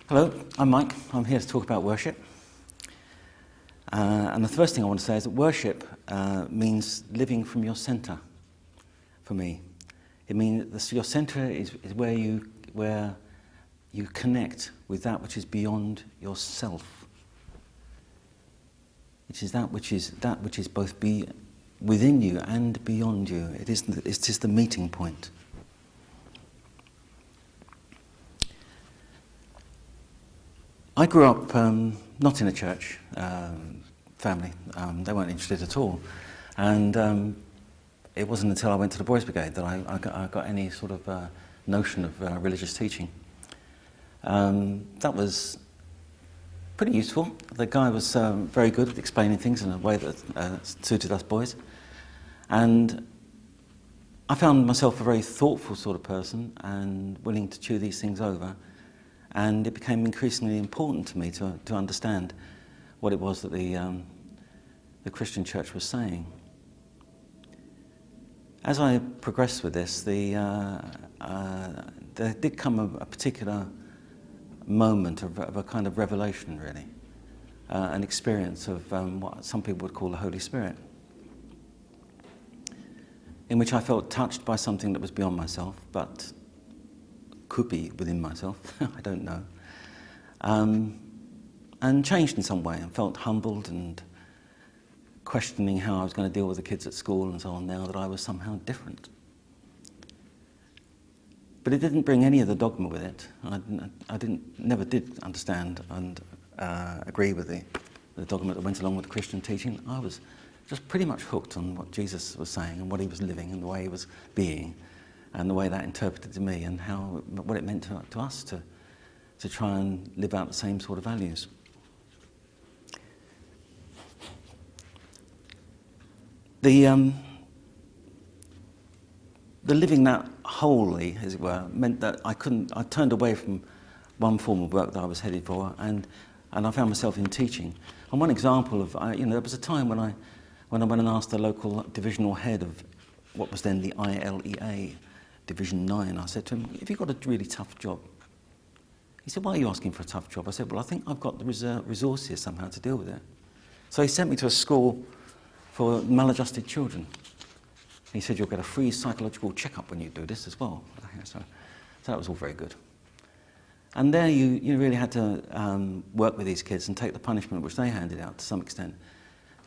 Hello, I'm Mike. I'm here to talk about worship. And the first thing I want to say is that worship means living from your centre, for me. It means your centre is where you connect with that which is beyond yourself. It is that which is both within you and beyond you. It is the meeting point. I grew up not in a church family. They weren't interested at all. And it wasn't until I went to the Boys Brigade that I got any sort of notion of religious teaching. That was pretty useful. The guy was very good at explaining things in a way that suited us boys. And I found myself a very thoughtful sort of person and willing to chew these things over. And it became increasingly important to me to understand what it was that the Christian church was saying. As I progressed with this, there did come a particular moment of a kind of revelation, really, an experience of what some people would call the Holy Spirit, in which I felt touched by something that was beyond myself, but could be within myself, I don't know, and changed in some way, and felt humbled and questioning how I was going to deal with the kids at school and so on now that I was somehow different. But it didn't bring any of the dogma with it. I never did understand and agree with the dogma that went along with the Christian teaching. I was just pretty much hooked on what Jesus was saying and what he was living and the way he was being, and the way that interpreted to me and what it meant to us to try and live out the same sort of values. The living that wholly, as it were, meant that I turned away from one form of work that I was headed for, and I found myself in teaching. And one example of, there was a time when I went and asked the local divisional head of what was then the ILEA, Division 9, I said to him, "Have you got a really tough job?" He said, "Why are you asking for a tough job?" I said, "Well, I think I've got the resources somehow to deal with it." So he sent me to a school for maladjusted children. He said, "You'll get a free psychological checkup when you do this as well." So that was all very good. And there you really had to work with these kids and take the punishment which they handed out to some extent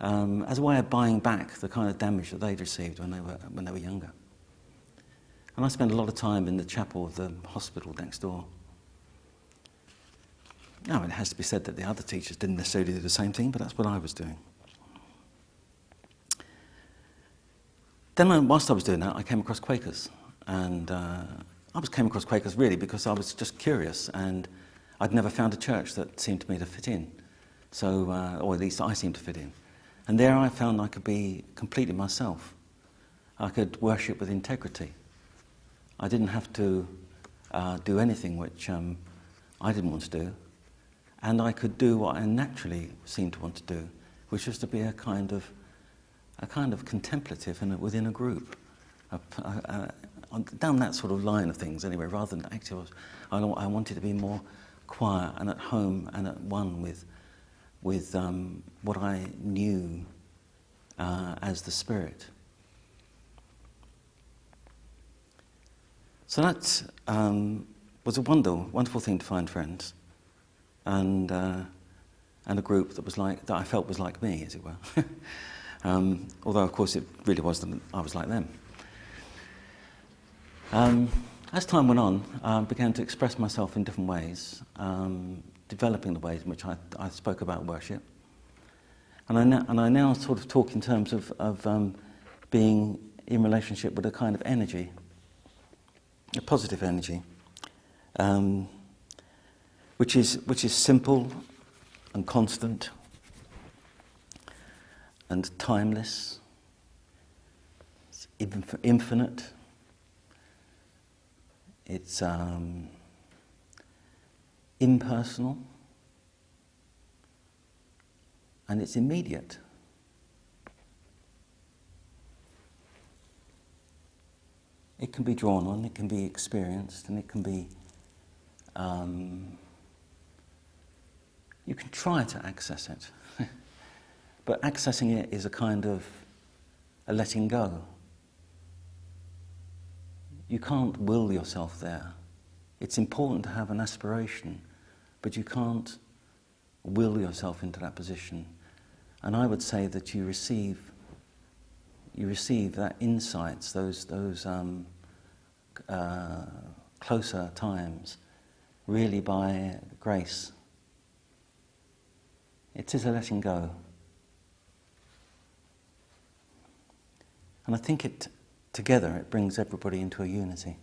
as a way of buying back the kind of damage that they'd received when they were younger. And I spent a lot of time in the chapel of the hospital next door. Now, it has to be said that the other teachers didn't necessarily do the same thing, but that's what I was doing. Then, whilst I was doing that, I came across Quakers. And came across Quakers really because I was just curious, and I'd never found a church that seemed to me to fit in. So, or at least I seemed to fit in. And there I found I could be completely myself. I could worship with integrity. I didn't have to do anything which I didn't want to do, and I could do what I naturally seemed to want to do, which was to be a kind of contemplative within a group, down that sort of line of things anyway. Rather than active, I wanted to be more quiet and at home and at one with what I knew as the Spirit. So that was a wonderful thing to find friends, and a group that I felt was like me, as it were. Although, of course, it really wasn't. I was like them. As time went on, I began to express myself in different ways, developing the ways in which I spoke about worship. And I now sort of talk in terms of being in relationship with a kind of energy. A positive energy, which is simple and constant and timeless. It's infinite. It's impersonal, and it's immediate. It can be drawn on, it can be experienced, and it can be You can try to access it, but accessing it is a kind of a letting go. You can't will yourself there. It's important to have an aspiration, but you can't will yourself into that position. And I would say that you receive that insights, those closer times, really by grace. It is a letting go. And I think together it brings everybody into a unity.